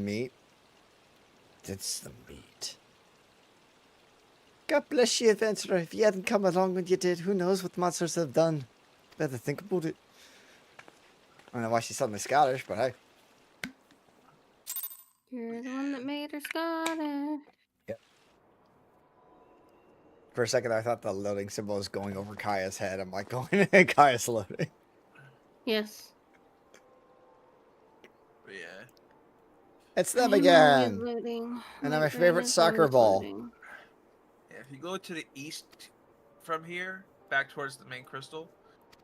meat. It's the meat. God bless you, adventurer. If you hadn't come along when you did, who knows what monsters have done. Better think about it. I don't know why she's suddenly Scottish, but hey. You're the one that made her Scottish. Yep. For a second, I thought the loading symbol was going over Kaya's head. I'm like, going Kaya's loading. Yes. Yeah. It's them I'm always again. loading. And My my brain favorite is soccer always ball. loading. Yeah, if you go to the east from here, back towards the main crystal,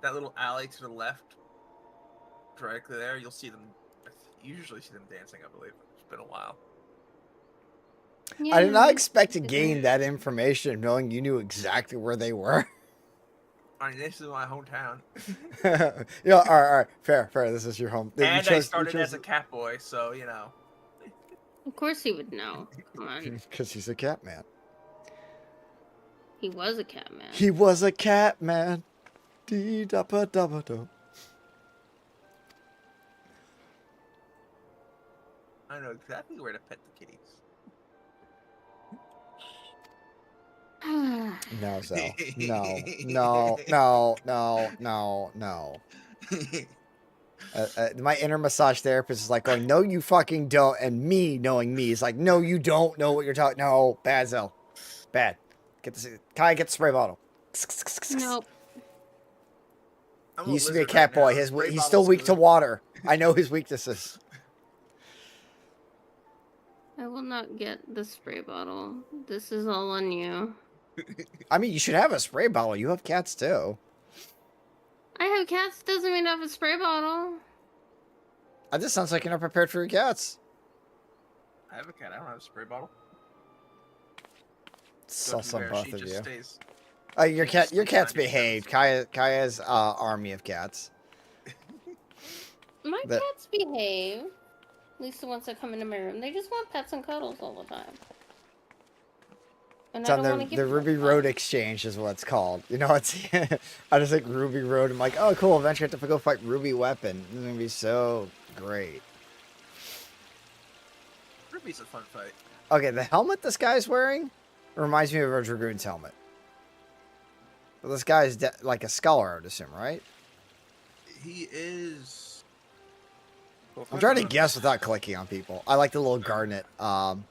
that little alley to the left, directly there, you'll see them. You usually see them dancing, I believe. It's been a while. Yeah, I did not expect to I gain did. that information knowing you knew exactly where they were. I mean, this is my hometown. Yeah, all right. Fair. This is your home. And I started as a cat boy, so, you know. Of course he would know. Come on. Because he's a cat man. He was a cat man. He was a cat man. Dee da ba da ba da. I know exactly where to pet the kitties. No, Zell. No. My inner massage therapist is like going, no, you fucking don't. And me knowing me is like, no, you don't know what you're talking. No, bad, Zell. Bad. Get the spray bottle. Nope. He used to be a cat boy. He's still weak to water. I know his weaknesses. I will not get the spray bottle. This is all on you. I mean, you should have a spray bottle. You have cats too. I have cats doesn't mean I have a spray bottle. This sounds like you're not prepared for your cats. I have a cat. I don't have a spray bottle. Sus on both of you. Stays. Your cat's behaved. Kaya's army of cats. My cats behave. At least the ones that come into my room. They just want pets and cuddles all the time. And It's on the Ruby Road Exchange is what it's called. You know, it's I just like Ruby Road. I'm like, oh cool, eventually I have to go fight Ruby Weapon. It's gonna be so great. Ruby's a fun fight. Okay, the helmet this guy's wearing reminds me of a Dragoon's helmet. Well, this guy's like a scholar, I would assume, right? He is. I'm trying to guess without clicking on people. I like the little garnet doll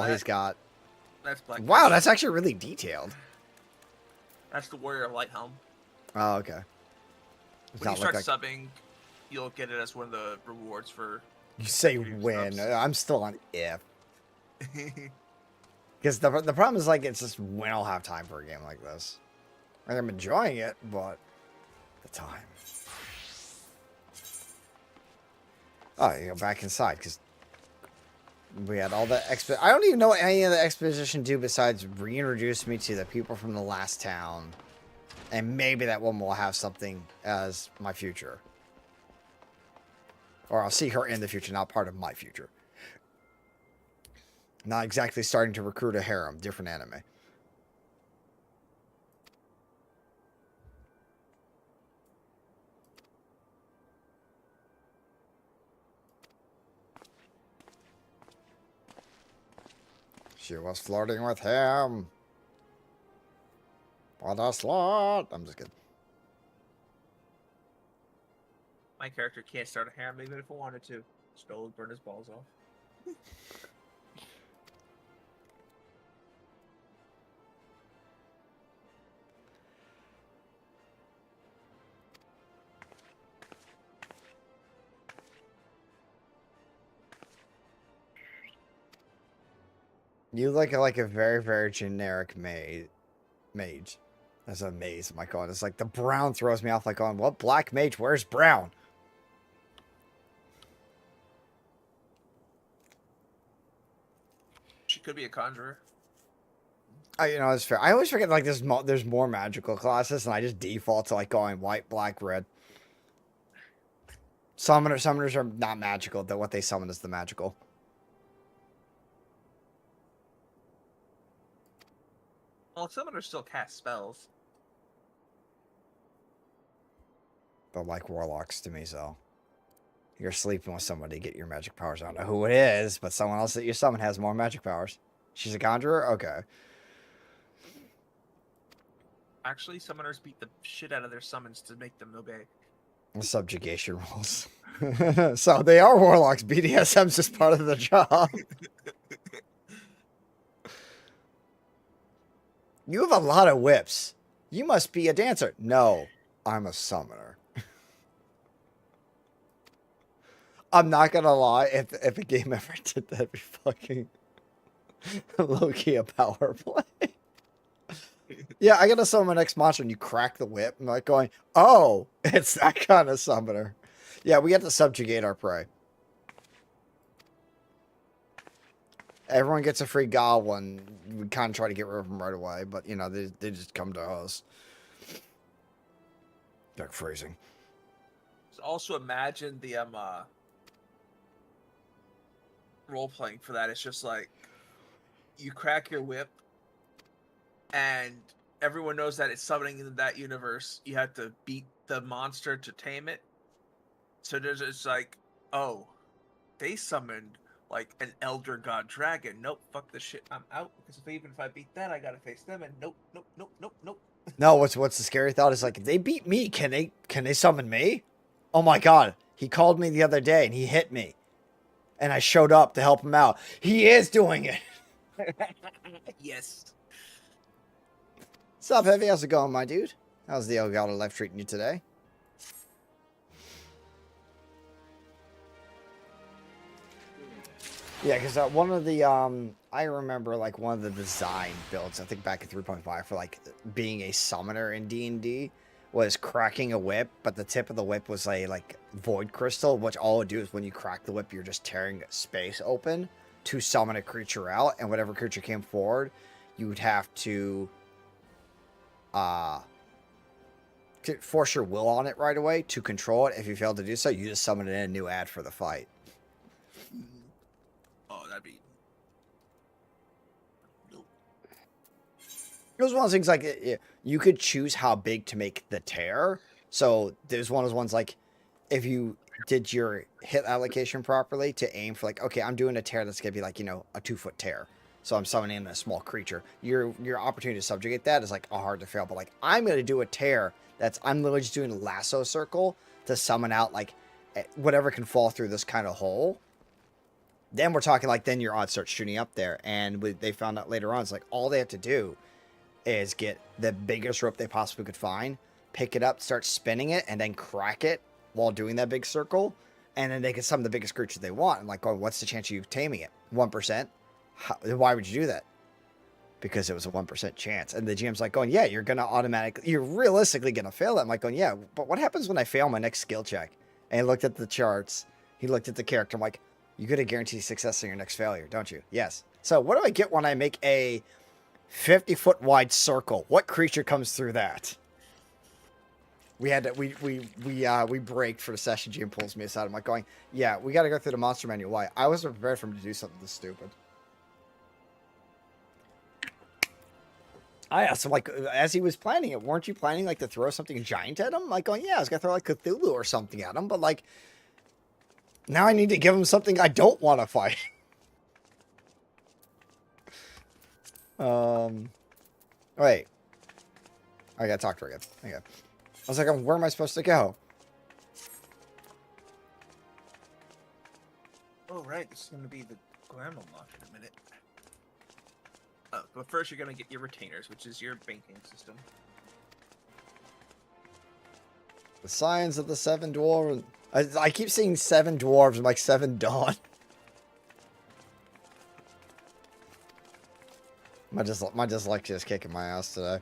he's got. That's Black. Wow, that's actually really detailed. That's the Warrior of Light helm. Oh, okay. When you start subbing, you'll get it as one of the rewards for. You say win. I'm still on if. Because the problem is, like, it's just when I'll have time for a game like this. Like, I'm enjoying it, but the time. Oh, you go back inside, because we had all the I don't even know what any of the exposition do besides reintroduce me to the people from the last town. And maybe that one will have something as my future. Or I'll see her in the future, not part of my future. Not exactly starting to recruit a harem. Different anime. She was flirting with him. What a slut. I'm just kidding. My character can't start a harem even if I wanted to. Skull would burn his balls off. You look like a very, very generic mage. That's a maze, my god. It's like the brown throws me off, like, on what black mage? Where's brown? She could be a conjurer. You know, it's fair. I always forget, like, there's more magical classes, and I just default to, like, going white, black, red. Summoners are not magical. That what they summon is the magical. Well, summoners still cast spells. But like warlocks to me, so. You're sleeping with somebody, get your magic powers. I don't know who it is, but someone else that you summon has more magic powers. She's a conjurer? Okay. Actually, summoners beat the shit out of their summons to make them obey. Subjugation rules. So they are warlocks. BDSM's just part of the job. You have a lot of whips. You must be a dancer. No, I'm a summoner. I'm not gonna lie, if a game ever did that, it'd be fucking low-key a power play. Yeah, I gotta summon my next monster and you crack the whip. I'm like going, oh, it's that kind of summoner. Yeah, we have to subjugate our prey. Everyone gets a free goblin. We kind of try to get rid of them right away, but, you know, they just come to us. Like freezing. So also imagine the role playing for that. It's just like you crack your whip, and everyone knows that it's summoning in that universe. You have to beat the monster to tame it. So it's like, oh, they summoned like an elder god dragon. Nope, fuck this shit. I'm out because even if I beat that, I gotta face them. And nope. No, what's the scary thought is like, if they beat me, can they summon me? Oh my god, he called me the other day and he hit me, and I showed up to help him out. He is doing it. Yes. What's up, Heavy? How's it going, my dude? How's the old god of life treating you today? Yeah, because one of the, I remember, like, one of the design builds, I think back in 3.5, for, like, being a summoner in D&D, was cracking a whip, but the tip of the whip was a, like, void crystal, which all it would do is when you crack the whip, you're just tearing space open to summon a creature out, and whatever creature came forward, you would have to force your will on it right away to control it. If you fail to do so, you just summon it in a new ad for the fight. Oh, that'd be. Nope. It was one of those things like you could choose how big to make the tear. So there's one of those ones like if you did your hit allocation properly to aim for like, okay, I'm doing a tear that's gonna be like, you know, a 2-foot tear. So I'm summoning in a small creature. Your opportunity to subjugate that is like a hard to fail. But like I'm gonna do a tear that's I'm literally just doing a lasso circle to summon out like whatever can fall through this kind of hole. Then we're talking like then your odds start shooting up there, and they found out later on it's like all they have to do is get the biggest rope they possibly could find, pick it up, start spinning it, and then crack it while doing that big circle, and then they can summon the biggest creature they want. And like, oh, what's the chance of you taming it? 1%. Why would you do that? Because it was a 1% chance. And the GM's like going, yeah, you're realistically gonna fail that. I'm like going, yeah, but what happens when I fail my next skill check? And he looked at the charts. He looked at the character. I'm like, you get a guaranteed success in your next failure, don't you? Yes. So what do I get when I make a 50-foot wide circle? What creature comes through that? We had to, we braked for the session. GM pulls me aside. I'm like going, yeah, we got to go through the monster menu. Why? I wasn't prepared for him to do something this stupid. I asked him, like, as he was planning it, weren't you planning, like, to throw something giant at him? Like, going, yeah, I was going to throw, like, Cthulhu or something at him, but, like, now I need to give him something I don't want to fight. Wait. I gotta talk to her again. Okay. I was like, where am I supposed to go? Oh, right. This is going to be the glamour launch in a minute. But first, you're going to get your retainers, which is your banking system. The signs of the 7 dwarves. I keep seeing 7 dwarves. I'm like 7 dawn. My dyslexia is kicking my ass today.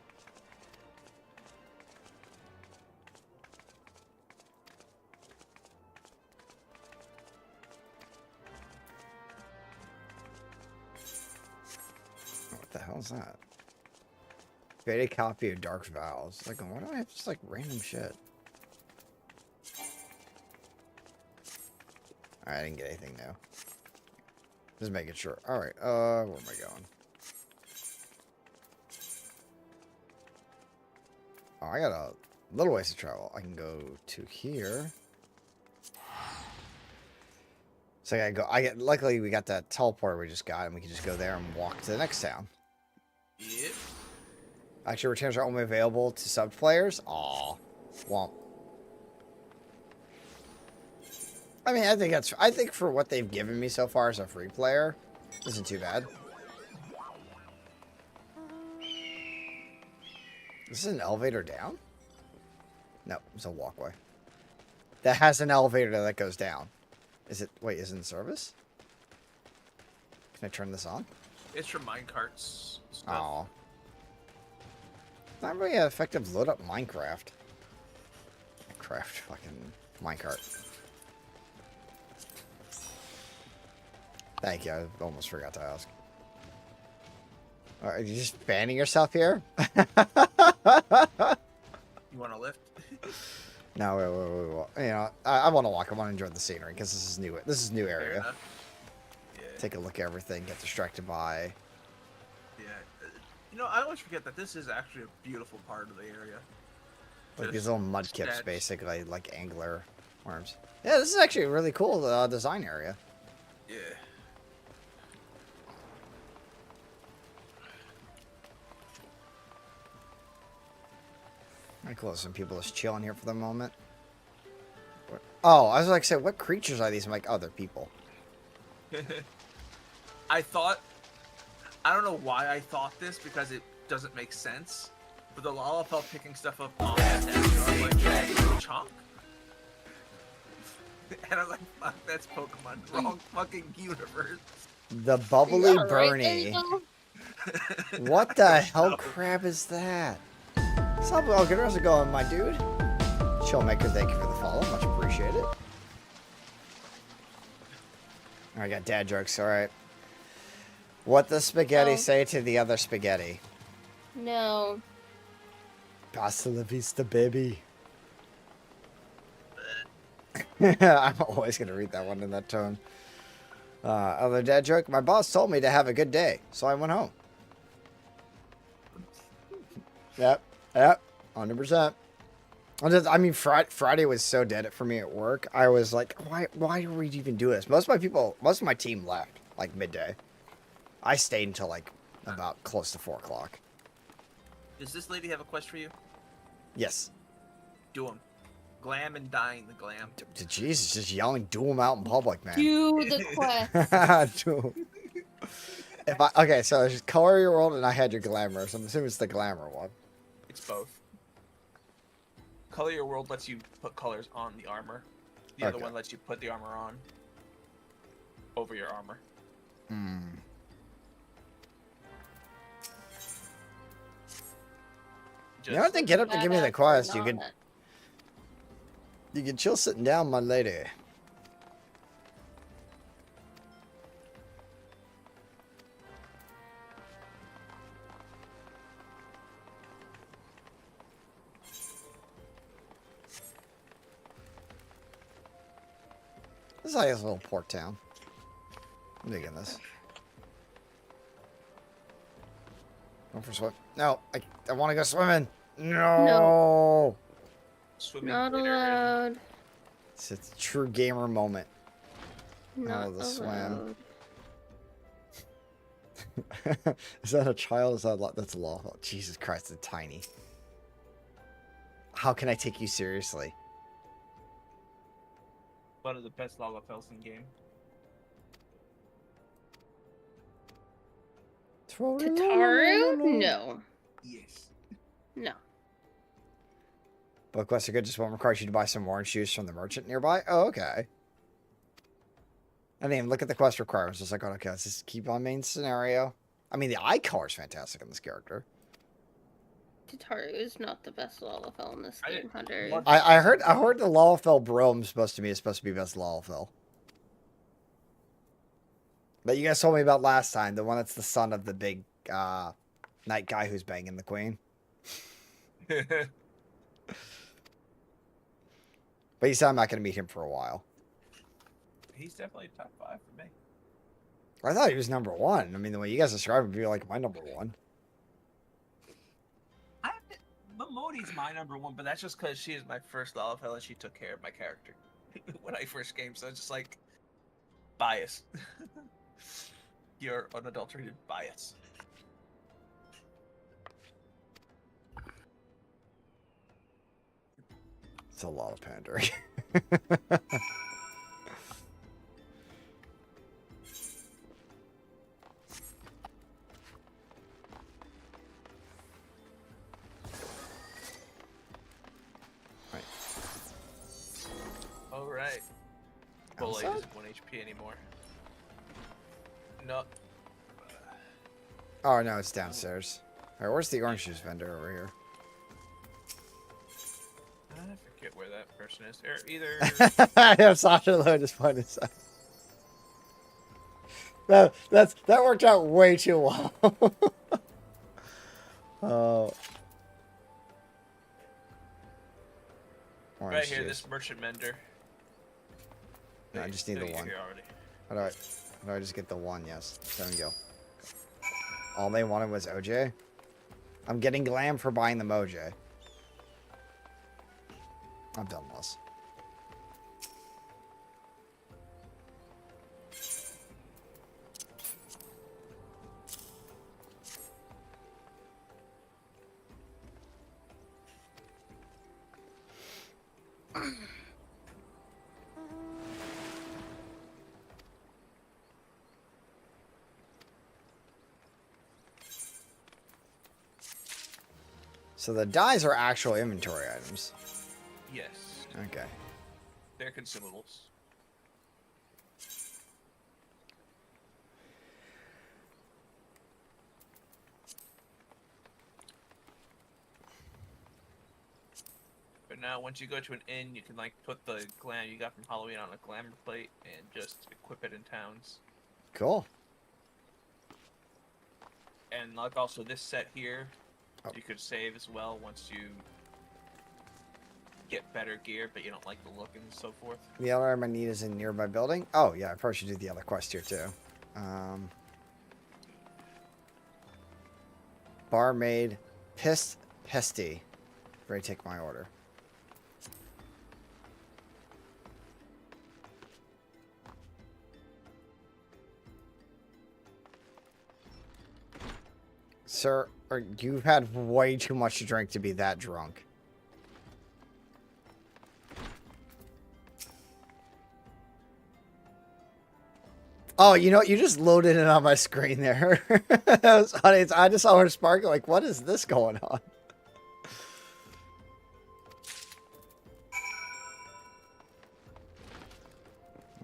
What the hell is that? Create a copy of Dark Vows. Like, why do I have just like random shit? Alright, I didn't get anything new. Just making sure. Alright, where am I going? Oh, I got a little ways to travel. I can go to here. So I gotta go. Luckily, we got that teleporter we just got, and we can just go there and walk to the next town. Yep. Actually, returns are only available to sub players. Aw, womp. I mean, I think for what they've given me so far as a free player, isn't too bad. This is an elevator down? No, it's a walkway. That has an elevator that goes down. Is it? Wait, is it in service? Can I turn this on? It's for minecarts. Oh. Not really an effective load up Minecraft. Fucking minecart. Thank you. I almost forgot to ask. Are you just fanning yourself here? You want to lift? No, wait. You know, I want to walk. I want to enjoy the scenery because this is new. This is new area. Yeah. Take a look at everything. Get distracted by. Yeah. You know, I always forget that this is actually a beautiful part of the area. Like these Just little mud kips, sketch. basically, like angler worms. Yeah, this is actually a really cool design area. Yeah. Pretty cool. Some people just chilling here for the moment. Oh, I was like, say, what creatures are these? I'm like, oh, they're people. I don't know why I thought this because it doesn't make sense. But the Lalafell picking stuff up on that I'm like, chonk? And I was like, fuck, that's Pokemon. Wrong fucking universe. The bubbly Yeah, right, there you Bernie. go. What the hell crap is that? What's up, all good? How's it going, my dude? Showmaker, thank you for the follow. Much appreciated. I got dad jokes, alright. What does spaghetti Oh. say to the other spaghetti? No. Pasta la vista, baby. I'm always going to read that one in that tone. Other dad joke. My boss told me to have a good day, so I went home. Yep, 100%. I mean, Friday was so dead for me at work. I was like, why do we even do this? Most of my team left, like, midday. I stayed until, like, about close to 4 o'clock. Does this lady have a quest for you? Yes. Do them. Glam and dying the glam. Jesus, just yelling, do them out in public, man. Do the quest. Do 'em. Okay, so there's color your world and I had your glamour. So I'm assuming it's the glamour one. It's both. Color Your World lets you put colors on the armor. The other Okay. one lets you put the armor on over your armor. Hmm. You don't have to get up to give me the Badass quest. or You not. can chill sitting down, my lady. This is like a little port town. I'm digging this. Going for a swim. No, I want to go swimming. No. Swimming Not later. allowed. It's a true gamer moment. Not the swim. allowed. Is that a child? Is that that's lawful? Jesus Christ, it's tiny. How can I take you seriously? One of the best Lalafells in game. Tataru? No. Yes. No. Book quests are good. Just won't require you to buy some orange juice from the merchant nearby. Oh, okay. I didn't even look at the quest requirements. Just like, oh, okay, let's just keep on main scenario. I mean, the eye color is fantastic on this character. Tataru is not the best Lalafell in this I game, didn't Hunter. want- I heard the Lalafell Brome is supposed to be best Lalafell. But you guys told me about last time, the one that's the son of the big night guy who's banging the queen. But you said I'm not going to meet him for a while. He's definitely top 5 for me. I thought he was number 1. I mean, the way you guys describe him, would be like my number 1. Momodi's my number 1, but that's just because she is my first Lalafell and she took care of my character when I first came. So it's just like, bias. Your unadulterated bias. It's a lot of pandering. Right. Alright. Bullet Outside? isn't 1 HP anymore. No. Oh, no, it's downstairs. All right, where's the orange juice vendor over here? I forget where that person is. Or either. I have Sasha Lowe just pointed this out. That worked out way too well. Oh. Orange right here, juice. this merchant vendor. No, I just need the one. Here already. How do I just get the one? Yes. There we go. All they wanted was OJ. I'm getting glam for buying the Moj. I'm done with this. So the dyes are actual inventory items. Yes. Okay. They're consumables. But now, once you go to an inn, you can like put the glam you got from Halloween on a glamour plate and just equip it in towns. Cool. And like also this set here, Oh. you could save as well once you get better gear, but you don't like the look and so forth. The other item I need is in nearby building. Oh, yeah, I probably should do the other quest here, too. Barmaid Pesty. Ready to take my order. Sir, you've had way too much to drink to be that drunk. Oh, you know what? You just loaded it on my screen there. That was funny. I just saw her sparkle. Like, what is this going on?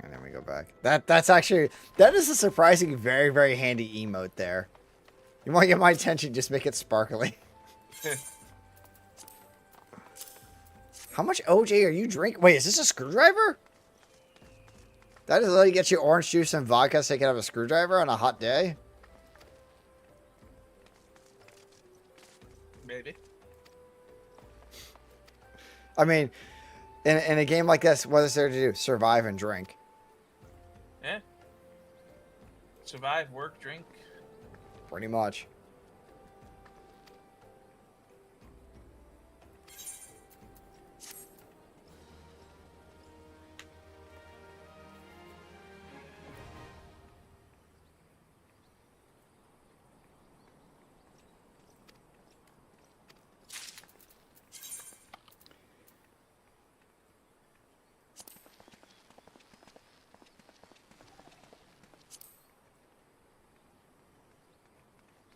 And then we go back. That's actually, that is a surprising, very, very handy emote there. You want to get my attention, just make it sparkly. How much OJ are you drinking? Wait, is this a screwdriver? That is let you get you orange juice and vodka so you can have a screwdriver on a hot day? Maybe. I mean, in a game like this, what is there to do? Survive and drink. Yeah. Survive, work, drink. Pretty much.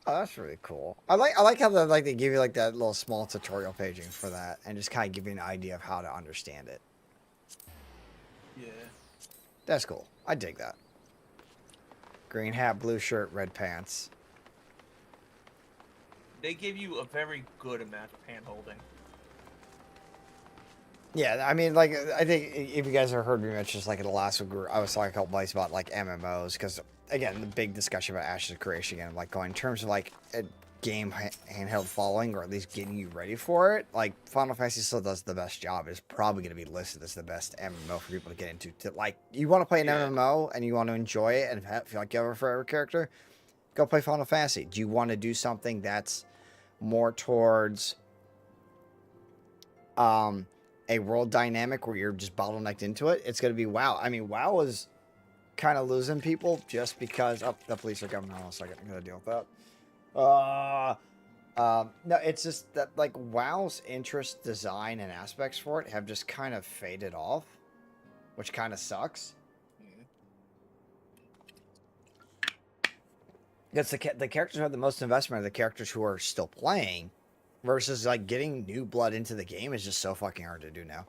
Oh, that's really cool. I like how they give you like that little small tutorial paging for that and just kind of give you an idea of how to understand it. Yeah. That's cool. I dig that. Green hat, blue shirt, red pants. They give you a very good amount of hand holding. Yeah, I mean, like, I think if you guys have heard me mention, just like in the last week, I was talking a couple places about like MMOs, because again, the big discussion about Ashes of Creation again, like going in terms of like a game handheld following, or at least getting you ready for it. Like Final Fantasy still does the best job. It's probably going to be listed as the best MMO for people to get into. To like, you want to play an MMO and you want to enjoy it and feel like you have a forever character, go play Final Fantasy. Do you want to do something that's more towards a world dynamic where you're just bottlenecked into it? It's going to be WoW. I mean, WoW is kind of losing people just because the police are coming. Hold on a second, I'm gonna deal with that. No, it's just that like WoW's interest, design, and aspects for it have just kind of faded off, which kind of sucks. Because the characters who have the most investment are the characters who are still playing, versus like getting new blood into the game is just so fucking hard to do now.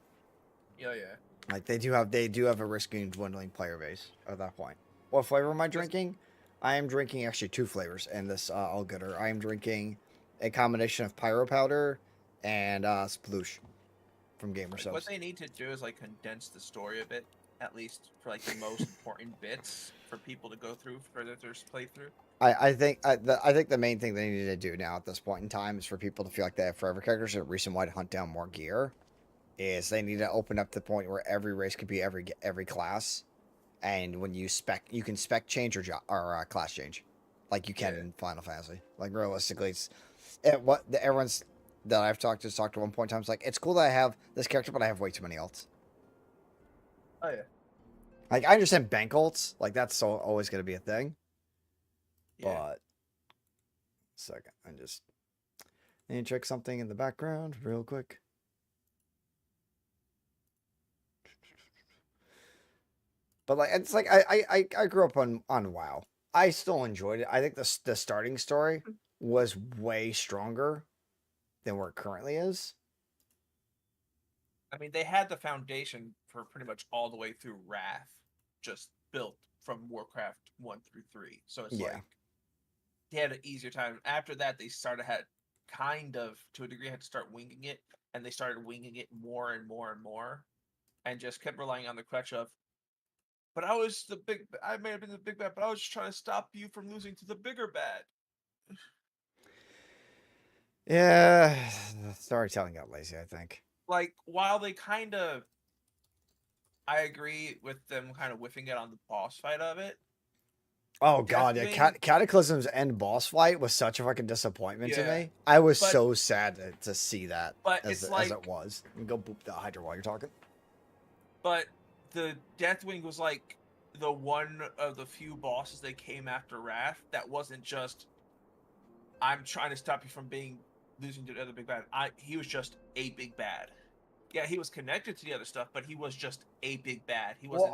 Yeah, yeah. Like they do have a risky dwindling player base at that point. What flavor am I drinking? I am drinking actually 2 flavors in this all gooder. I am drinking a combination of pyro powder and sploosh from Gamer Like, Subs. what they need to do is like condense the story a bit, at least for like the most important bits for people to go through for their playthrough. I think the main thing they need to do now at this point in time is for people to feel like they have forever characters. A reason why to hunt down more gear is they need to open up the point where every race could be every class, and when you can spec change or class change, like you can in Final Fantasy. Like realistically, everyone's that I've talked to at one point in time. It's like it's cool that I have this character, but I have way too many ults. Oh yeah. Like I understand bank ults, like that's always going to be a thing. Yeah. But second, I just need to check something in the background real quick. But like it's like I grew up on WoW. I still enjoyed it. I think the starting story was way stronger than where it currently is. I mean, they had the foundation for pretty much all the way through Wrath, just built from Warcraft 1 through 3. So it's like they had an easier time. After that, they had kind of, to a degree, had to start winging it, and they started winging it more and more and more, and just kept relying on the crutch of, but I may have been the big bad, but I was just trying to stop you from losing to the bigger bad. Yeah, the storytelling got lazy, I think. Like, while they kind of, I agree with them kind of whiffing it on the boss fight of it. Oh god, yeah, Cataclysm's end boss fight was such a fucking disappointment to me. I was so sad to see that as it was. And go boop the Hydra while you're talking. But the Deathwing was like the one of the few bosses that came after Wrath that wasn't just, I'm trying to stop you from losing to the other big bad. He was just a big bad. Yeah, he was connected to the other stuff, but he was just a big bad. He wasn't.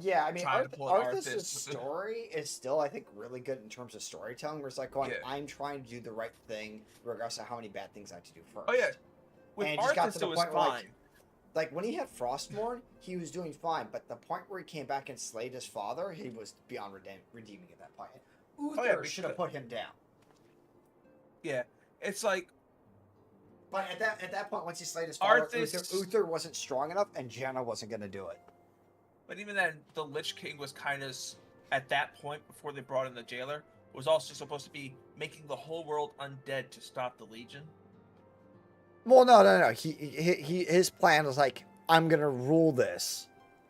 Yeah, I mean, Arthas' story is still, I think, really good in terms of storytelling. Where it's like going, I'm trying to do the right thing, regardless of how many bad things I have to do first. Oh yeah, with Arthas it was fine. Like when he had Frostmourne, he was doing fine, but the point where he came back and slayed his father, he was beyond redeeming at that point. Uther should have put him down. Yeah, it's like. But at that point, once he slayed his father, Uther wasn't strong enough, and Janna wasn't going to do it. But even then, the Lich King was kind of, at that point, before they brought in the Jailer, was also supposed to be making the whole world undead to stop the Legion. Well, no. His plan was like, I'm gonna rule this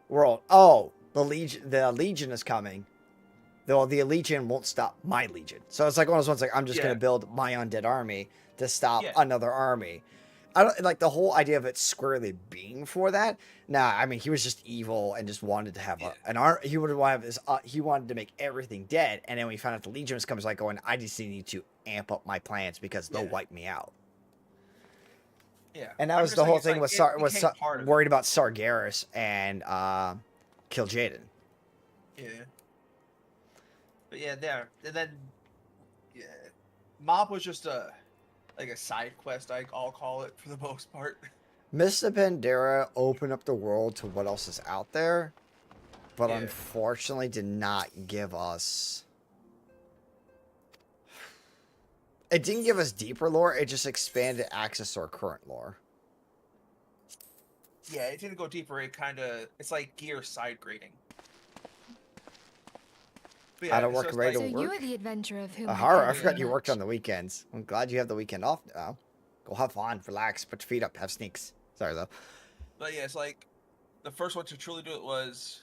world. Oh, the Legion is coming. Though the Legion won't stop my Legion. So it's like one of those ones like I'm just gonna build my undead army to stop another army. I don't like the whole idea of it squarely being for that. Nah, I mean he was just evil and just wanted to have an army. He would want to have this. He wanted to make everything dead, and then when he found out the Legion was coming, like going, I just need to amp up my plans because they'll wipe me out. Yeah, and that was the whole thing. Was worried about Sargeras and Kil'jaeden. Yeah, but there, and then Mob was just a side quest, I'll call it, for the most part. Mists of Pandaria opened up the world to what else is out there, but unfortunately did not give us... It didn't give us deeper lore, it just expanded access to our current lore. Yeah, it didn't go deeper, it's like gear side grading. How to work ready to work. So you are the adventurer of whom I forgot you worked on the weekends. I'm glad you have the weekend off now. Go have fun, relax, put your feet up, have sneaks. Sorry though. But yeah, it's like the first one to truly do it was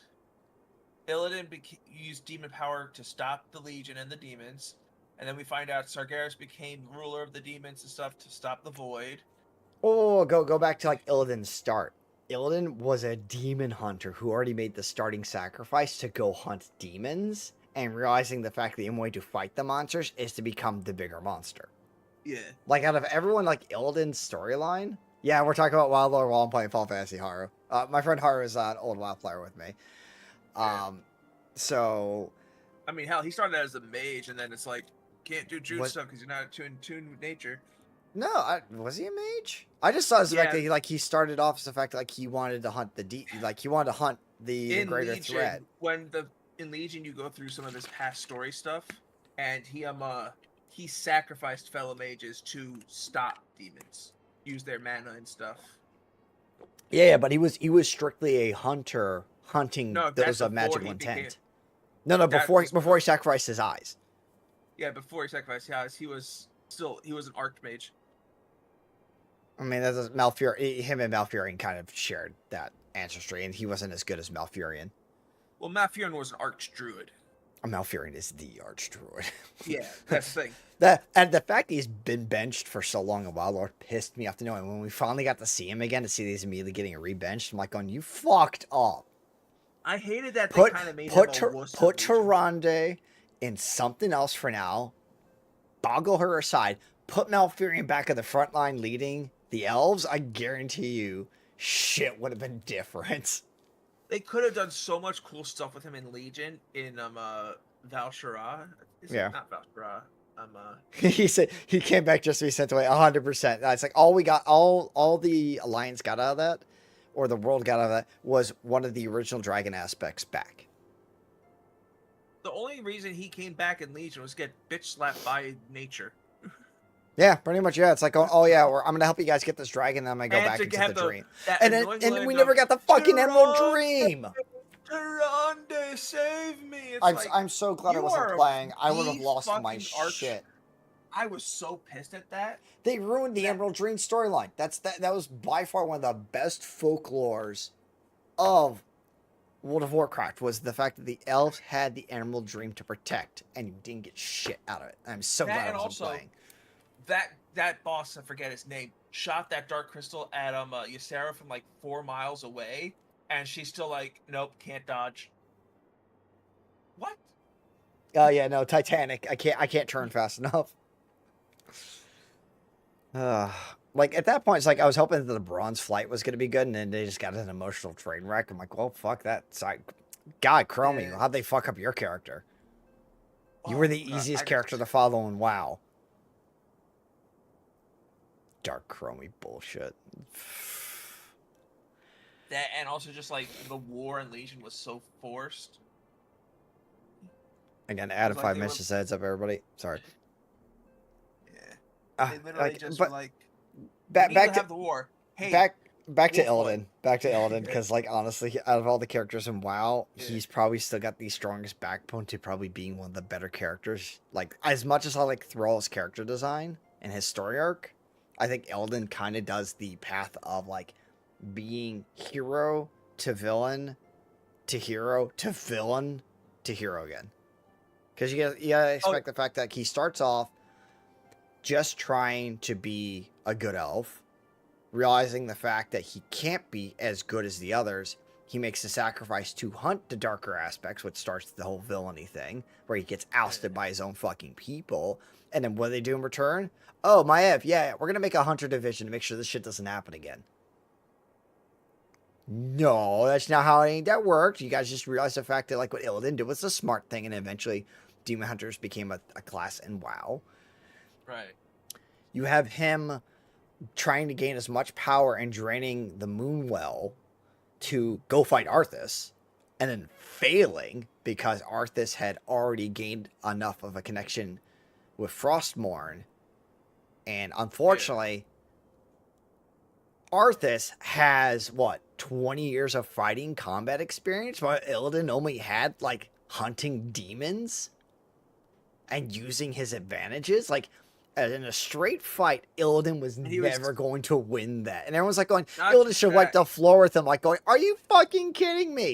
Illidan used demon power to stop the Legion and the demons, and then we find out Sargeras became ruler of the demons and stuff to stop the Void. Oh, go back to like Illidan's start. Illidan was a demon hunter who already made the starting sacrifice to go hunt demons, and realizing the fact that the only way to fight the monsters is to become the bigger monster. Yeah. Like, out of everyone, like, Illidan's storyline... Yeah, we're talking about WoW lore while I'm playing Final Fantasy, Haru. My friend Haru is an old WoW player with me. So... I mean, hell, he started out as a mage, and then it's like, can't do Jude What- stuff because you're not in tune with nature. No, was he a mage? I just saw as the fact Yeah. that he started off as the fact that like he wanted to hunt he wanted to hunt the In greater Legion, threat. in Legion, you go through some of his past story stuff, and he sacrificed fellow mages to stop demons, use their mana and stuff. Yeah, but he was strictly a hunter hunting No, that's those of before magical he intent. became- No, that before was- he sacrificed his eyes. Yeah, before he sacrificed his eyes, he was an archmage. I mean, that's Malfurion. Him and Malfurion kind of shared that ancestry, and he wasn't as good as Malfurion. Well, Malfurion was an archdruid. Malfurion is the archdruid. Yeah, that's the thing. And the fact that he's been benched for so long in WoW Lord pissed me off to know. And when we finally got to see him again, to see these immediately getting re-benched, I'm like, going, you fucked up. I hated that they Put kind of made put him a wuss. put Tyrande in something else for now. Boggle her aside. Put Malfurion back at the front line leading the elves. I guarantee you, shit would have been different. They could have done so much cool stuff with him in Legion in Val'sharah. Yeah. Not Val'sharah. He said he came back just to be sent away 100%. It's like all we got, all the Alliance got out of that, or the world got out of that, was one of the original dragon aspects back. The only reason he came back in Legion was to get bitch slapped by nature. Yeah, pretty much. Yeah, it's like, oh yeah, I'm gonna help you guys get this dragon, then I'm gonna go And back to into have the dream. that And annoying then line we of, never got the fucking Emerald "Tyrande, Dream. Tyrande, save me! It's I'm so glad I you wasn't are playing. I would have the lost my fucking arch- shit. I was so pissed at that. They ruined the Emerald Dream storyline. That was by far one of the best folklores of World of Warcraft, was the fact that the elves had the Emerald Dream to protect, and you didn't get shit out of it. I'm so That, glad I and wasn't also, playing. That boss, I forget his name, shot that dark crystal at Ysera from like 4 miles away, and she's still like, nope, can't dodge. What? Oh yeah, no, Titanic. I can't turn fast enough. Like at that point, it's like I was hoping that the bronze flight was going to be good, and then they just got an emotional train wreck. I'm like, well, fuck that side. God, Chromie, Yeah. how'd they fuck up your character? You were Oh, the God, easiest I character to follow in WoW. Dark Chromie bullshit. That, and also just like the war in Legion was so forced. Again, add a Like 5 they minutes, were- just heads up, everybody. Sorry. Yeah, they literally just were like, back we need to to have the war. Hey, back to Wolf Boy. Illidan. Back to Illidan, because like honestly, out of all the characters in WoW, Yeah. he's probably still got the strongest backbone to probably being one of the better characters. Like as much as I like Thrall's character design and his story arc, I think Illidan kind of does the path of like being hero to villain to hero to villain to hero again. Because you gotta expect the fact that he starts off just trying to be a good elf, realizing the fact that he can't be as good as the others. He makes a sacrifice to hunt the darker aspects, which starts the whole villainy thing, where he gets ousted by his own fucking people. And then what do they do in return? Oh, Maev, yeah, we're going to make a hunter division to make sure this shit doesn't happen again. No, that's not how that worked. You guys just realized the fact that like what Illidan did was the smart thing, and eventually demon hunters became a class in WoW. right. You have him trying to gain as much power and draining the Moonwell to go fight Arthas, and then failing because Arthas had already gained enough of a connection with Frostmourne. And unfortunately, Arthas has, 20 years of fighting combat experience, while Illidan only had, hunting demons and using his advantages. In a straight fight, Illidan was never going to win that. And everyone's going, Not Illidan should wipe that- the floor with him, going, are you fucking kidding me?